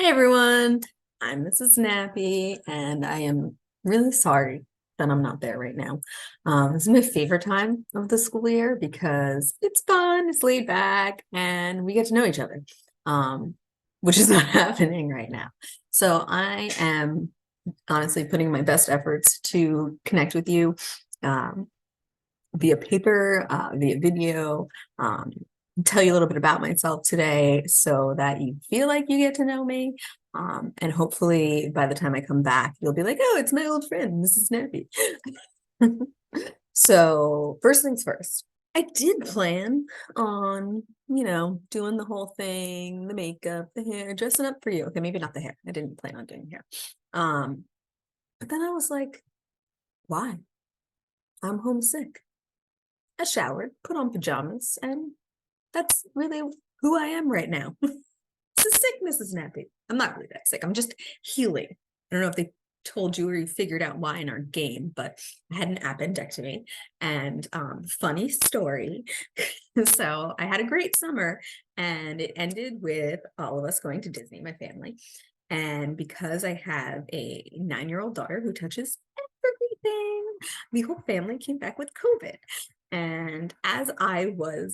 everyone, I'm Mrs. Nappy, and I am really sorry that I'm not there right now. This is my favorite time of the school year because it's fun, it's laid back, and we get to know each other, um, which is not happening right now. So I am honestly putting my best efforts to connect with you um, via paper, via video, um, tell you a little bit about myself today so that you feel like you get to know me. And hopefully by the time I come back, you'll be like, oh, it's my old friend, Mrs. Nappy. So first things first, I did plan on, doing the whole thing, the makeup, the hair, dressing up for you. Okay, maybe not the hair. I didn't plan on doing hair. But then I was like, why? I'm homesick. I showered, put on pajamas, and that's really who I am right now. This is sick, Mrs. Nappy. I'm not really that sick. I'm just healing. I don't know if they told you or you figured out why in our game, but I had an appendectomy. And funny story. So I had a great summer, and it ended with all of us going to Disney, my family. And because I have a 9-year-old daughter who touches everything, the whole family came back with COVID. And as I was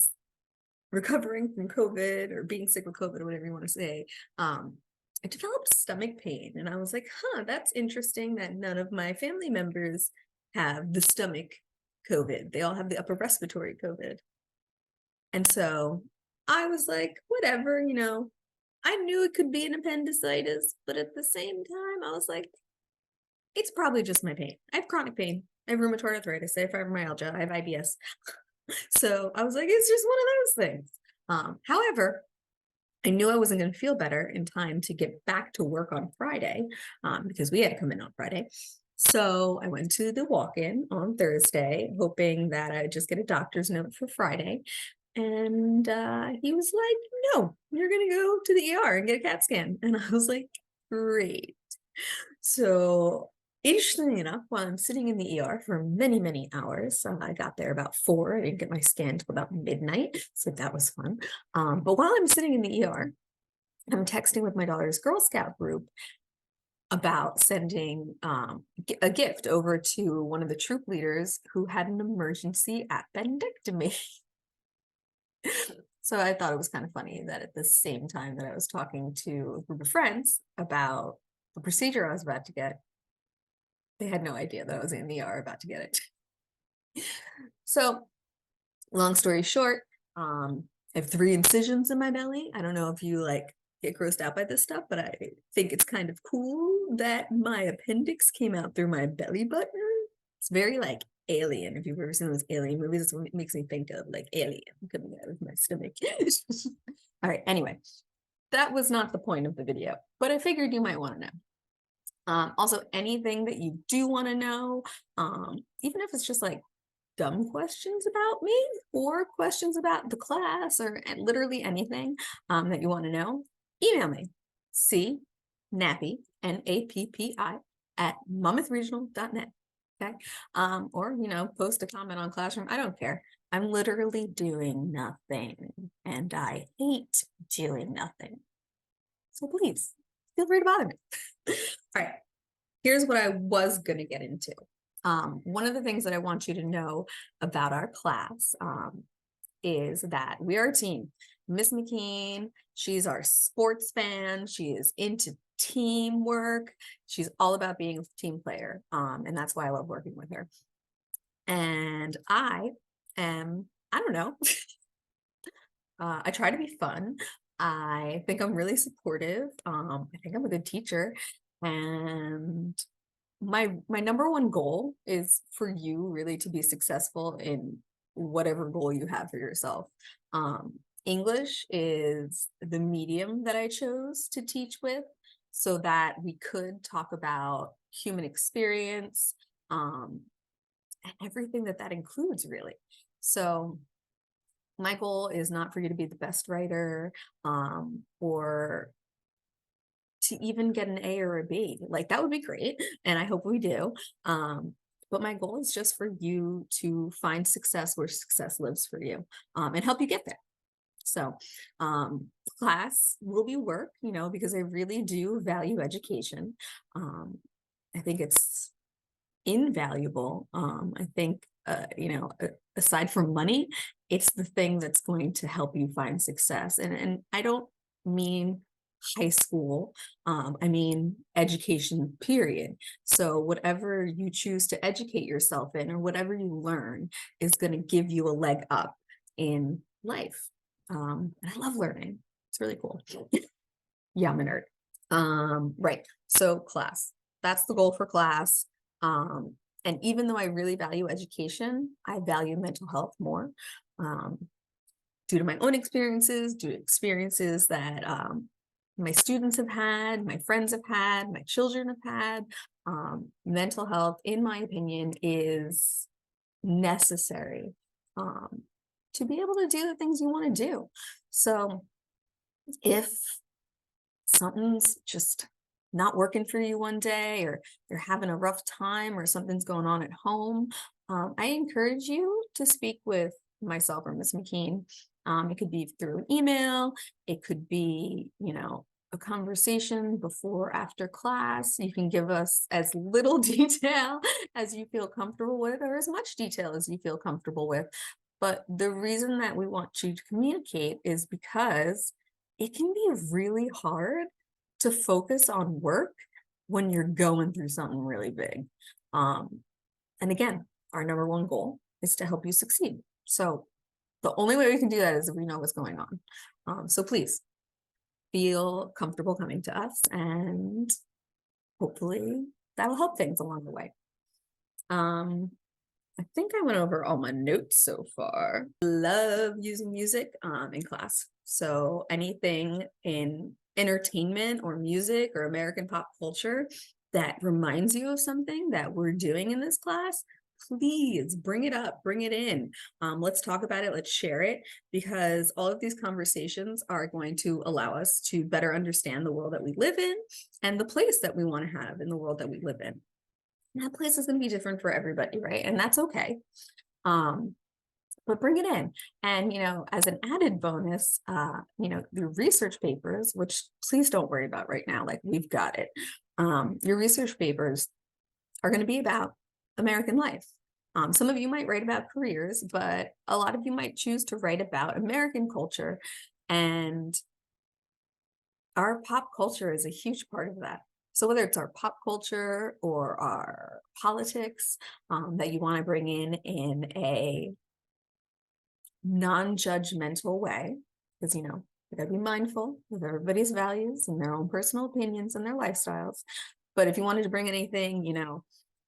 recovering from COVID or being sick with COVID or whatever you want to say, I developed stomach pain. And I was like, that's interesting that none of my family members have the stomach COVID. They all have the upper respiratory COVID. And so I was like, whatever, I knew it could be an appendicitis, but at the same time, I was like, it's probably just my pain. I have chronic pain. I have rheumatoid arthritis. I have fibromyalgia. I have IBS. So I was like, it's just one of those things. However, I knew I wasn't going to feel better in time to get back to work on Friday because we had to come in on Friday. So I went to the walk-in on Thursday, hoping that I'd just get a doctor's note for Friday. And he was like, no, you're going to go to the ER and get a CAT scan. And I was like, great. So interestingly enough, while I'm sitting in the ER for many, many hours, I got there about 4. I didn't get my scan until about midnight, so that was fun. But while I'm sitting in the ER, I'm texting with my daughter's Girl Scout group about sending a gift over to one of the troop leaders who had an emergency appendectomy. So I thought it was kind of funny that at the same time that I was talking to a group of friends about the procedure I was about to get, they had no idea that I was in the ER about to get it. So long story short, I have 3 incisions in my belly. I don't know if you get grossed out by this stuff, but I think it's kind of cool that my appendix came out through my belly button. It's very Alien. If you've ever seen those Alien movies, that's what it makes me think of, Alien coming out of my stomach. All right, anyway, that was not the point of the video, but I figured you might want to know. Also, anything that you do want to know, even if it's just dumb questions about me or questions about the class or literally anything that you want to know, email me, cnappy, N-A-P-P-I, at monmouthregional.net. Okay. Or, post a comment on Classroom. I don't care. I'm literally doing nothing and I hate doing nothing. So please feel free to bother me. All right. Here's what I was going to get into. One of the things that I want you to know about our class is that we are a team. Miss McKean, she's our sports fan. She is into teamwork. She's all about being a team player. And that's why I love working with her. And I don't know. I try to be fun. I think I'm really supportive. I think I'm a good teacher. And my number one goal is for you really to be successful in whatever goal you have for yourself. English is the medium that I chose to teach with so that we could talk about human experience and everything that includes, really. So my goal is not for you to be the best writer or to even get an A or a B. That would be great, and I hope we do. But my goal is just for you to find success where success lives for you and help you get there. So class will be work, because I really do value education. I think it's invaluable. I think, aside from money, it's the thing that's going to help you find success. And I don't mean high school, I mean education, period. So whatever you choose to educate yourself in, or whatever you learn, is going to give you a leg up in life. And I love learning. It's really cool. Yeah, I'm a nerd. Right. So class, that's the goal for class. And even though I really value education, I value mental health more, due to my own experiences, due to experiences that my students have had, my friends have had, my children have had. Mental health, in my opinion, is necessary to be able to do the things you want to do. So if something's just not working for you one day, or you're having a rough time, or something's going on at home, I encourage you to speak with myself or Miss McKean. It could be through an email, it could be, a conversation before or after class. You can give us as little detail as you feel comfortable with, or as much detail as you feel comfortable with. But the reason that we want you to communicate is because it can be really hard to focus on work when you're going through something really big. And again, our number one goal is to help you succeed. So the only way we can do that is if we know what's going on. So please feel comfortable coming to us, and hopefully that'll help things along the way. I think I went over all my notes so far. Love using music in class. So anything in entertainment or music or American pop culture that reminds you of something that we're doing in this class, please bring it up, bring it in. Let's talk about it, let's share it, because all of these conversations are going to allow us to better understand the world that we live in and the place that we want to have in the world that we live in. And that place is going to be different for everybody, right? And that's okay. But bring it in. And, as an added bonus, your research papers, which please don't worry about right now, like we've got it. Your research papers are going to be about American life. Some of you might write about careers, but a lot of you might choose to write about American culture. And our pop culture is a huge part of that. So whether it's our pop culture or our politics that you want to bring in a non-judgmental way, because you gotta be mindful of everybody's values and their own personal opinions and their lifestyles. But if you wanted to bring anything,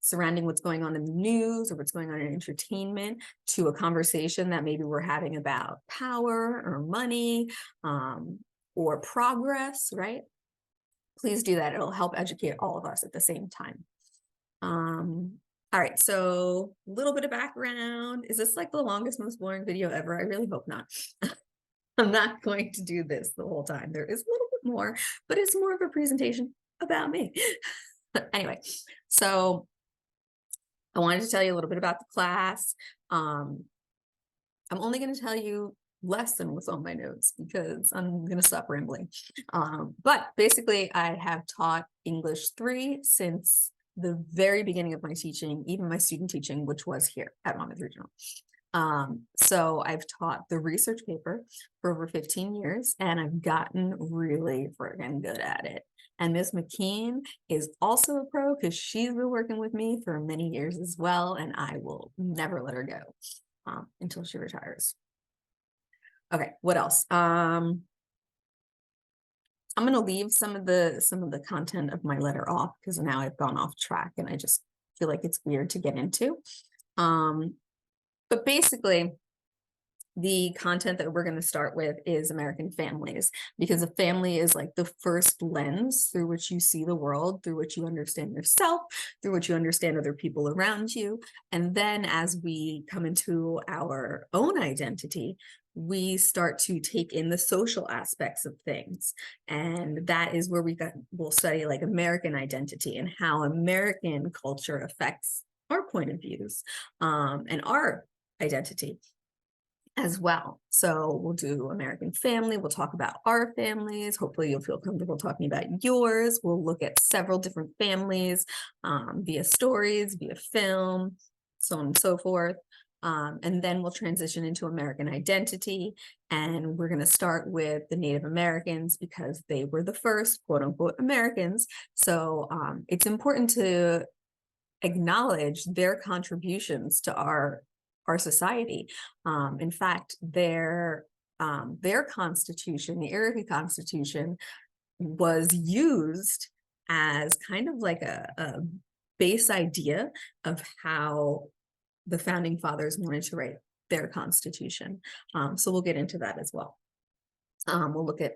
surrounding what's going on in the news or what's going on in entertainment to a conversation that maybe we're having about power or money, or progress, right? Please do that. It'll help educate all of us at the same time. All right, so a little bit of background. Is this like the longest, most boring video ever? I really hope not. I'm not going to do this the whole time. There is a little bit more, but it's more of a presentation about me. Anyway, so I wanted to tell you a little bit about the class. I'm only going to tell you less than what's on my notes because I'm going to stop rambling. But basically, I have taught English 3 since the very beginning of my teaching, even my student teaching, which was here at Monmouth Regional. So I've taught the research paper for over 15 years, and I've gotten really friggin' good at it. And Miss McKean is also a pro because she's been working with me for many years as well, and I will never let her go until she retires. Okay, what else? I'm going to leave some of the content of my letter off because now I've gone off track and I just feel like it's weird to get into. But basically, the content that we're going to start with is American families, because a family is like the first lens through which you see the world, through which you understand yourself, through which you understand other people around you. And then as we come into our own identity, we start to take in the social aspects of things. And that is where we'll study like American identity and how American culture affects our point of views and our identity. as well. So we'll do American family. We'll talk about our families. Hopefully you'll feel comfortable talking about yours. We'll look at several different families via stories, via film, so on and so forth. And then we'll transition into American identity. And we're going to start with the Native Americans because they were the first quote unquote Americans. So it's important to acknowledge their contributions to our society. In fact, their constitution, the Iroquois Constitution, was used as kind of like a base idea of how the founding fathers wanted to write their constitution. So we'll get into that as well. We'll look at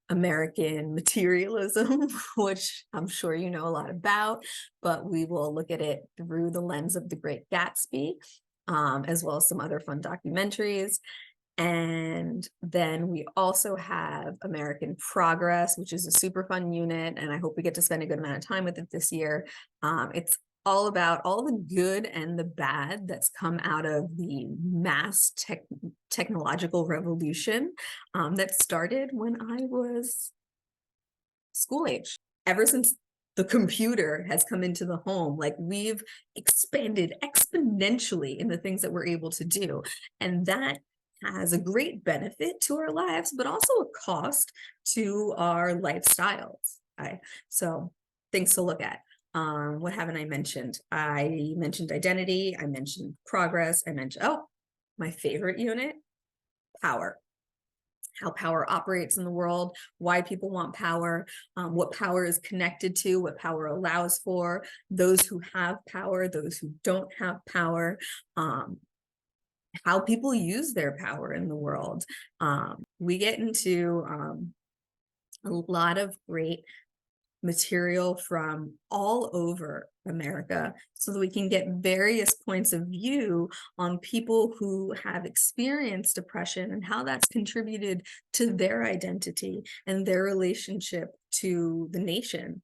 American materialism, which I'm sure you know a lot about, but we will look at it through the lens of The Great Gatsby, as well as some other fun documentaries. And then we also have American Progress, which is a super fun unit, and I hope we get to spend a good amount of time with it this year. It's all about all the good and the bad that's come out of the mass technological revolution that started when I was school age. Ever since the computer has come into the home, like we've expanded exponentially in the things that we're able to do. And that has a great benefit to our lives, but also a cost to our lifestyles. Okay? So things to look at. What haven't I mentioned? I mentioned identity. I mentioned progress. I mentioned, oh, my favorite unit, power. How power operates in the world, why people want power, what power is connected to, what power allows for, those who have power, those who don't have power, how people use their power in the world. We get into a lot of great material from all over America so that we can get various points of view on people who have experienced oppression and how that's contributed to their identity and their relationship to the nation.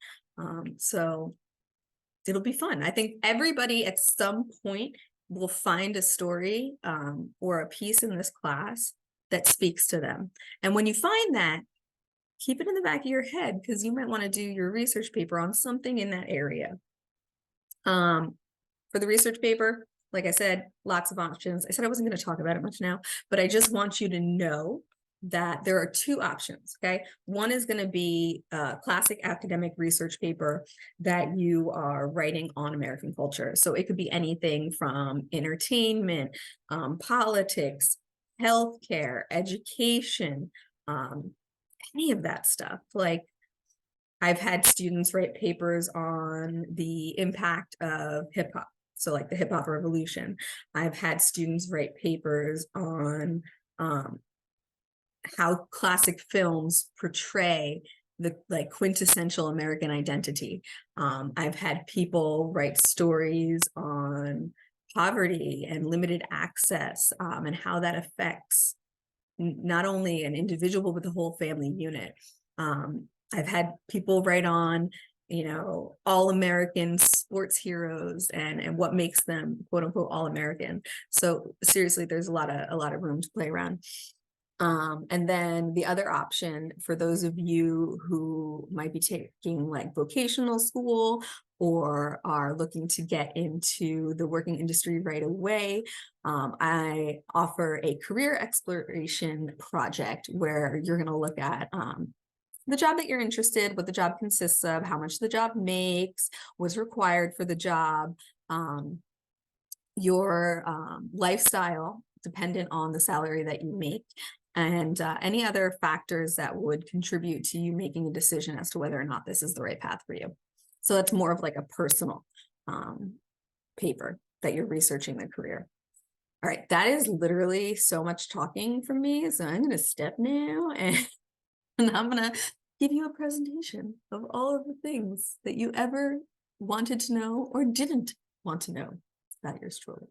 So it'll be fun. I think everybody at some point will find a story or a piece in this class that speaks to them. And when you find that, keep it in the back of your head because you might want to do your research paper on something in that area. For the research paper, like I said, lots of options. I said I wasn't going to talk about it much now, but I just want you to know that there are two options, okay? One is going to be a classic academic research paper that you are writing on American culture. So it could be anything from entertainment, politics, healthcare, education, any of that stuff. Like I've had students write papers on the impact of hip hop. So like the hip hop revolution. I've had students write papers on how classic films portray the like quintessential American identity. I've had people write stories on poverty and limited access and how that affects not only an individual, but the whole family unit. I've had people write on, all-American sports heroes and what makes them quote unquote all-American. So seriously, there's a lot of room to play around. And then the other option for those of you who might be taking like vocational school or are looking to get into the working industry right away, I offer a career exploration project where you're going to look at the job that you're interested, what the job consists of, how much the job makes, what's required for the job, your lifestyle dependent on the salary that you make, and any other factors that would contribute to you making a decision as to whether or not this is the right path for you. So that's more of like a personal paper that you're researching the career. All right, that is literally so much talking from me. So I'm going to step now and I'm going to give you a presentation of all of the things that you ever wanted to know or didn't want to know about yours truly.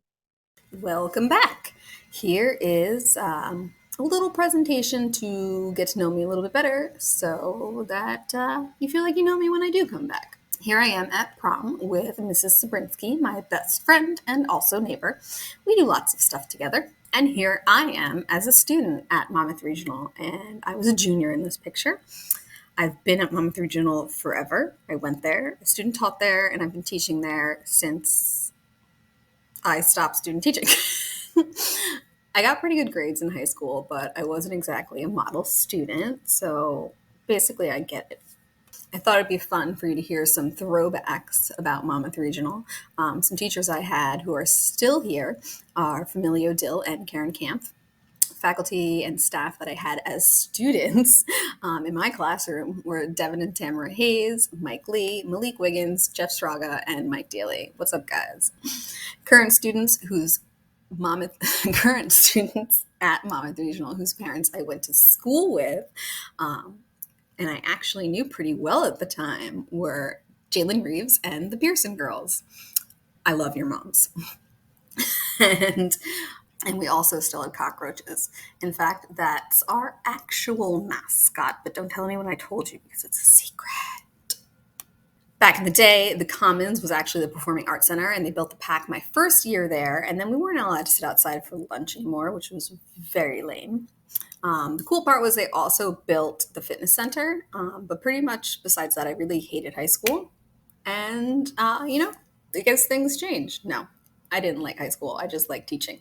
Welcome back. Here is a little presentation to get to know me a little bit better so that you feel like you know me when I do come back. Here I am at prom with Mrs. Sabrinsky, my best friend and also neighbor. We do lots of stuff together. And here I am as a student at Monmouth Regional, and I was a junior in this picture. I've been at Monmouth Regional forever. I went there, a student taught there, and I've been teaching there since I stopped student teaching. I got pretty good grades in high school, but I wasn't exactly a model student, so basically I get it. I thought it'd be fun for you to hear some throwbacks about Monmouth Regional. Some teachers I had who are still here are Familio Dill and Karen Camp. Faculty and staff that I had as students in my classroom were Devin and Tamara Hayes, Mike Lee, Malik Wiggins, Jeff Straga, and Mike Daly. What's up, guys? Current students whose current students at Monmouth Regional whose parents I went to school with, and I actually knew pretty well at the time, were Jalen Reeves and the Pearson girls. I love your moms. and we also still had cockroaches. In fact, that's our actual mascot, but don't tell anyone I told you because it's a secret. Back in the day, the Commons was actually the Performing Arts Center, and they built the PAC my first year there, and then we weren't allowed to sit outside for lunch anymore, which was very lame. The cool part was they also built the fitness center, but pretty much besides that, I really hated high school. And, I guess things changed. No, I didn't like high school. I just liked teaching.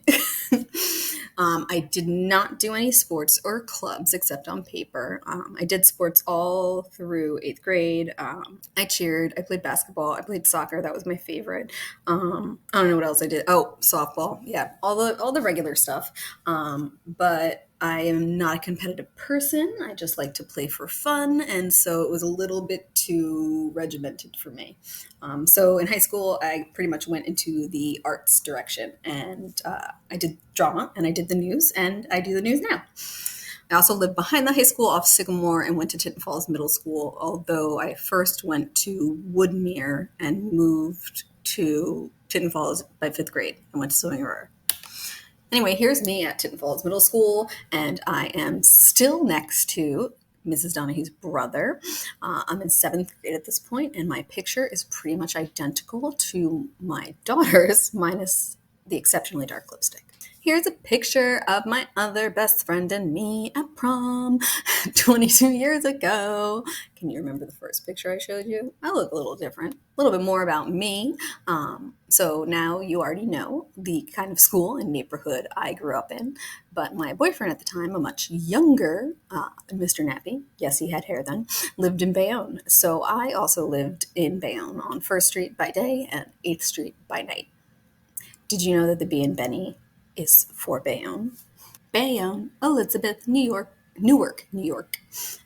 I did not do any sports or clubs except on paper. I did sports all through 8th grade. I cheered. I played basketball. I played soccer. That was my favorite. I don't know what else I did. Oh, softball. Yeah, all the regular stuff. But I am not a competitive person. I just like to play for fun, and so it was a little bit too regimented for me. So in high school, I pretty much went into the arts direction, and I did drama, and I did the news, and I do the news now. I also lived behind the high school off Sycamore and went to Tinton Falls Middle School, although I first went to Woodmere and moved to Tinton Falls by 5th grade and went to Swimming River. Anyway, here's me at Tinton Falls Middle School, and I am still next to Mrs. Donahue's brother. I'm in 7th grade at this point, and my picture is pretty much identical to my daughter's, minus the exceptionally dark lipstick. Here's a picture of my other best friend and me at prom 22 years ago. Can you remember the first picture I showed you? I look a little different, a little bit more about me. So now you already know the kind of school and neighborhood I grew up in. But my boyfriend at the time, a much younger Mr. Nappy, yes, he had hair then, lived in Bayonne. So I also lived in Bayonne on 1st Street by day and 8th Street by night. Did you know that the B in Benny is for Bayonne? Bayonne, Elizabeth, New York, Newark, New York.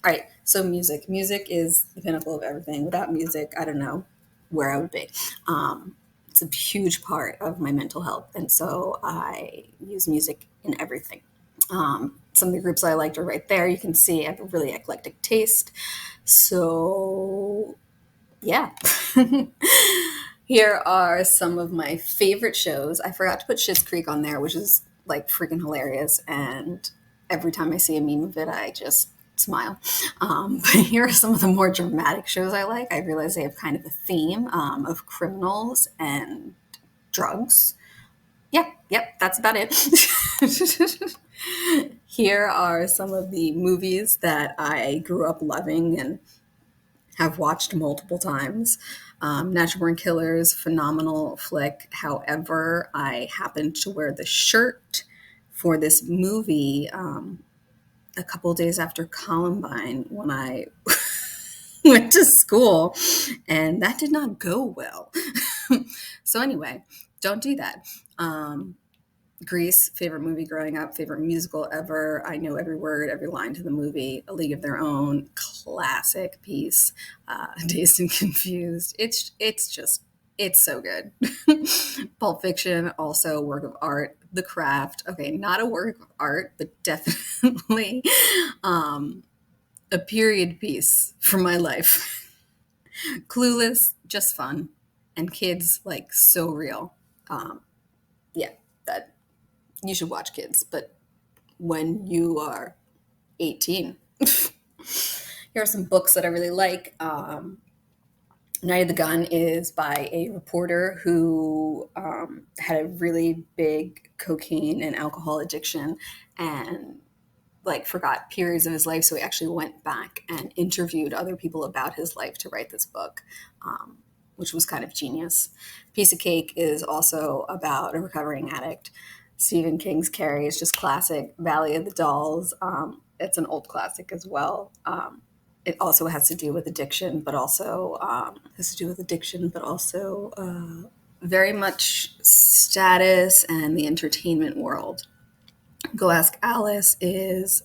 All right, so music. Music is the pinnacle of everything. Without music, I don't know where I would be. It's a huge part of my mental health, and so I use music in everything. Some of the groups I liked are right there. You can see I have a really eclectic taste. So, yeah. Here are some of my favorite shows. I forgot to put Schitt's Creek on there, which is like freaking hilarious. And every time I see a meme of it, I just smile. But here are some of the more dramatic shows I like. I realize they have kind of a theme of criminals and drugs. Yep, that's about it. Here are some of the movies that I grew up loving and have watched multiple times. Natural Born Killers, phenomenal flick. However, I happened to wear the shirt for this movie a couple of days after Columbine when I went to school, and that did not go well. So anyway, don't do that. Grease, favorite movie growing up, favorite musical ever. I know every word, every line to the movie. A League of Their Own, classic piece. Dazed and Confused. It's so good. Pulp Fiction, also a work of art. The Craft, okay, not a work of art, but definitely a period piece for my life. Clueless, just fun. And kids, like, so real. Yeah, that you should watch Kids, but when you are 18. Here are some books that I really like. Night of the Gun is by a reporter who had a really big cocaine and alcohol addiction and like forgot periods of his life. So he actually went back and interviewed other people about his life to write this book, which was kind of genius. Piece of Cake is also about a recovering addict. Stephen King's Carrie is just classic. Valley of the Dolls, it's an old classic as well. It also has to do with addiction, but also very much status and the entertainment world. Go Ask Alice is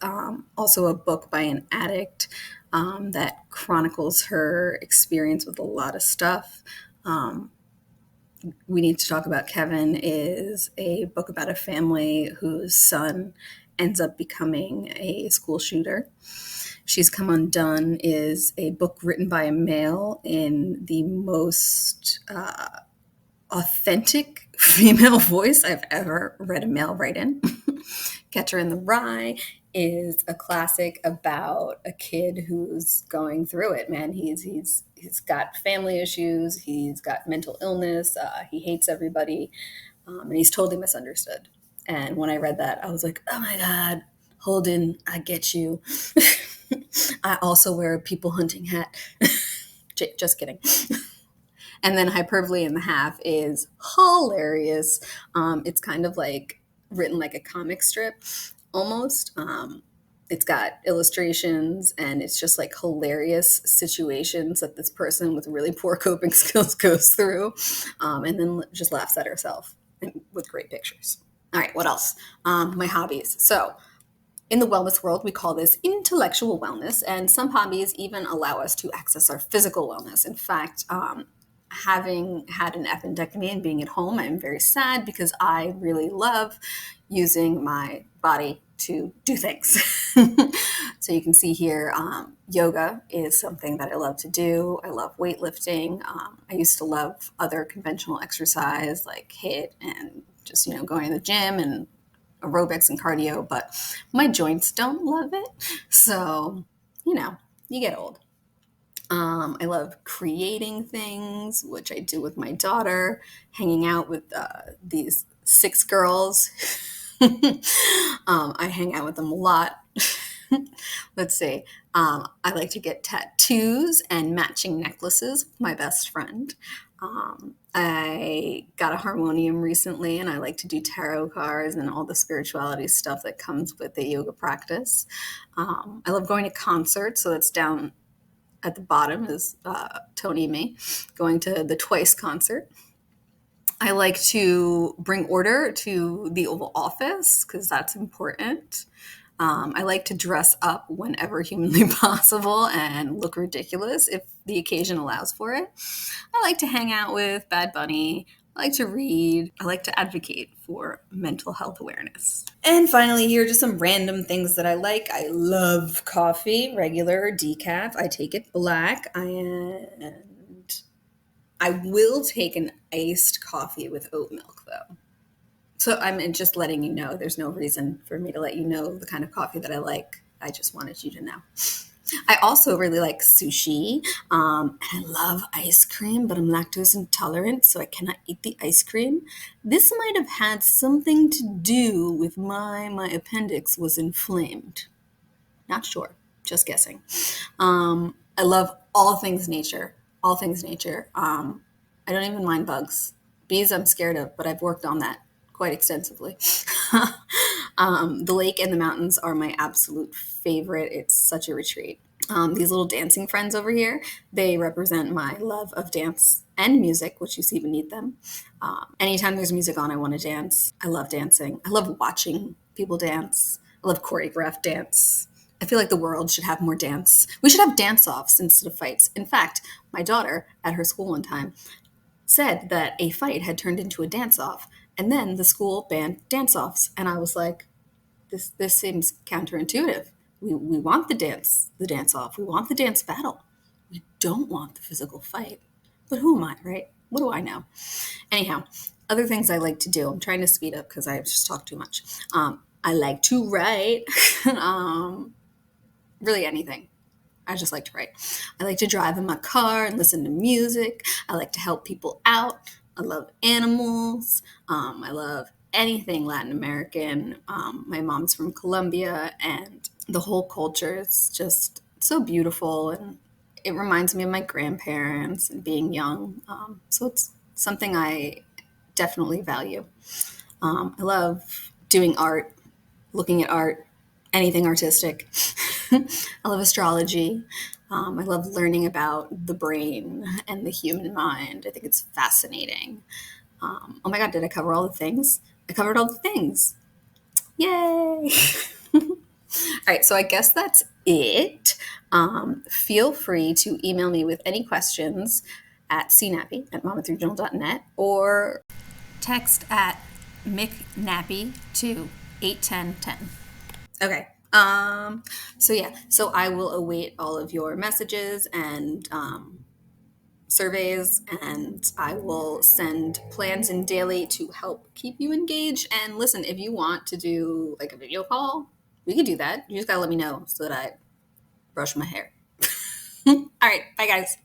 also a book by an addict that chronicles her experience with a lot of stuff. We Need to Talk About Kevin is a book about a family whose son ends up becoming a school shooter. She's Come Undone is a book written by a male in the most authentic female voice I've ever read a male write in. Catcher in the Rye is a classic about a kid who's going through it, man. He's got family issues, he's got mental illness, he hates everybody, and he's totally misunderstood. And when I read that, I was like, oh my God, Holden, I get you. I also wear a people hunting hat. Just kidding. And then Hyperbole in the Half is hilarious. It's kind of like written like a comic strip almost. It's got illustrations and it's just like hilarious situations that this person with really poor coping skills goes through, and then just laughs at herself with great pictures. All right, what else? My hobbies. So in the wellness world, we call this intellectual wellness, and some hobbies even allow us to access our physical wellness. In fact, having had an appendectomy and being at home, I'm very sad because I really love using my body to do things. So you can see here, yoga is something that I love to do. I love weightlifting. I used to love other conventional exercise like HIIT and just, going to the gym and aerobics and cardio, but my joints don't love it. So, you get old. I love creating things, which I do with my daughter, hanging out with these 6 girls. I hang out with them a lot. Let's see. I like to get tattoos and matching necklaces with my best friend. I got a harmonium recently, and I like to do tarot cards and all the spirituality stuff that comes with the yoga practice. I love going to concerts, so that's down at the bottom is Tony and me going to the Twice concert. I like to bring order to the Oval Office because that's important. I like to dress up whenever humanly possible and look ridiculous if the occasion allows for it. I like to hang out with Bad Bunny. I like to read. I like to advocate for mental health awareness. And finally, here are just some random things that I like. I love coffee, regular, decaf. I take it black. And I will take an iced coffee with oat milk, though. So I'm just letting you know. There's no reason for me to let you know the kind of coffee that I like. I just wanted you to know. I also really like sushi, and I love ice cream, but I'm lactose intolerant, so I cannot eat the ice cream. This might have had something to do with my appendix was inflamed. Not sure, just guessing. I love all things nature, all things nature. I don't even mind bugs. Bees I'm scared of, but I've worked on that quite extensively. The lake and the mountains are my absolute favorite. It's such a retreat. These little dancing friends over here, they represent my love of dance and music, which you see beneath them. Anytime there's music on, I want to dance. I love dancing. I love watching people dance. I love choreographed dance. I feel like the world should have more dance. We should have dance-offs instead of fights. In fact, my daughter at her school one time said that a fight had turned into a dance-off, and then the school banned dance-offs. And I was like, this seems counterintuitive. We want the dance-off. We want the dance battle. We don't want the physical fight. But who am I, right? What do I know? Anyhow, other things I like to do. I'm trying to speed up because I've just talked too much. I like to write. Really anything. I just like to write. I like to drive in my car and listen to music. I like to help people out. I love animals. I love anything Latin American. My mom's from Colombia, and the whole culture is just so beautiful, and it reminds me of my grandparents and being young. So it's something I definitely value. I love doing art, looking at art, anything artistic. I love astrology. I love learning about the brain and the human mind. I think it's fascinating. Oh my God, did I cover all the things? I covered all the things. Yay! All right, so I guess that's it. Feel free to email me with any questions at cnappy@monmouthregional.net or text at mcnappy to 81010. Okay. So yeah, so I will await all of your messages and surveys, and I will send plans in daily to help keep you engaged. And listen, if you want to do like a video call, we could do that. You just gotta let me know so that I brush my hair. All right, bye guys.